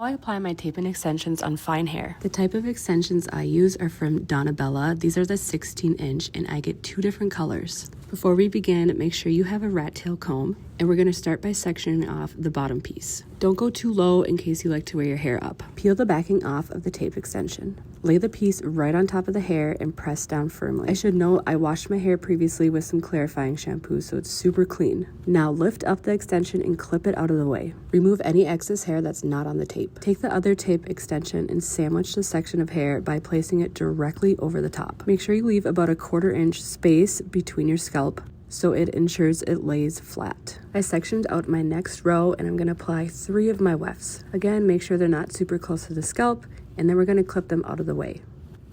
I apply my tape and extensions on fine hair. The type of extensions I use are from Bella. These are the 16-inch and I get 2 different colors. Before we begin, make sure you have a rat tail comb, and we're going to start by sectioning off the bottom piece. Don't go too low in case you like to wear your hair up. Peel the backing off of the tape extension. Lay the piece right on top of the hair and press down firmly. I should note I washed my hair previously with some clarifying shampoo, so it's super clean. Now lift up the extension and clip it out of the way. Remove any excess hair that's not on the tape. Take the other tape extension and sandwich the section of hair by placing it directly over the top. Make sure you leave about a 1/4 inch space between your scalp so it ensures it lays flat. I sectioned out my next row and I'm going to apply 3 of my wefts. Again, make sure they're not super close to the scalp, and then we're going to clip them out of the way.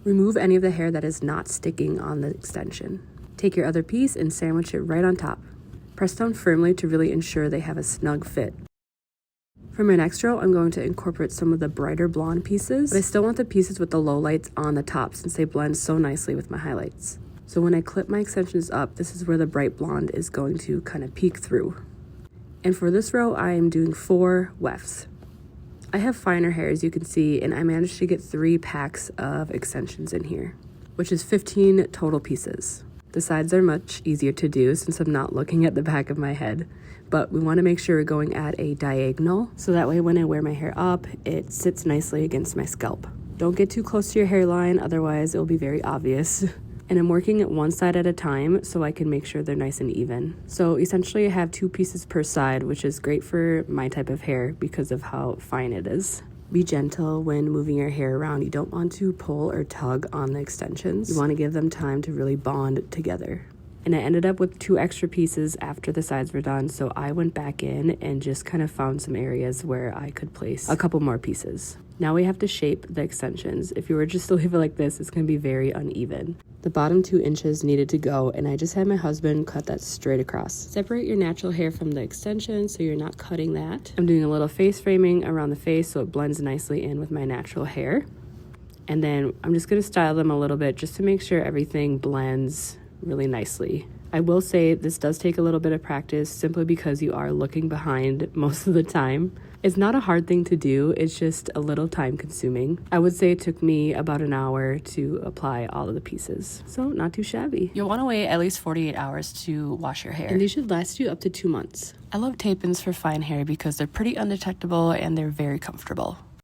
Remove any of the hair that is not sticking on the extension. Take your other piece and sandwich it right on top. Press down firmly to really ensure they have a snug fit. For my next row, I'm going to incorporate some of the brighter blonde pieces, but I still want the pieces with the lowlights on the top since they blend so nicely with my highlights. So when I clip my extensions up, this is where the bright blonde is going to kind of peek through. And for this row, I am doing 4 wefts. I have finer hair, as you can see, and I managed to get 3 packs of extensions in here, which is 15 total pieces. The sides are much easier to do since I'm not looking at the back of my head, but we want to make sure we're going at a diagonal, so that way when I wear my hair up, it sits nicely against my scalp. Don't get too close to your hairline, otherwise it will be very obvious. And I'm working it one side at a time so I can make sure they're nice and even. So essentially I have 2 pieces per side, which is great for my type of hair because of how fine it is. Be gentle when moving your hair around. You don't want to pull or tug on the extensions. You want to give them time to really bond together. And I ended up with 2 extra pieces after the sides were done, so I went back in and just kind of found some areas where I could place a couple more pieces. Now we have to shape the extensions. If you were just to leave it like this, it's going to be very uneven. The bottom 2 inches needed to go, and I just had my husband cut that straight across. Separate your natural hair from the extension so you're not cutting that. I'm doing a little face framing around the face so it blends nicely in with my natural hair. And then I'm just going to style them a little bit just to make sure everything blends really nicely. I will say this does take a little bit of practice simply because you are looking behind most of the time. It's not a hard thing to do, it's just a little time consuming. I would say it took me about an hour to apply all of the pieces, so not too shabby. You'll want to wait at least 48 hours to wash your hair. And these should last you up to 2 months. I love tape-ins for fine hair because they're pretty undetectable and they're very comfortable.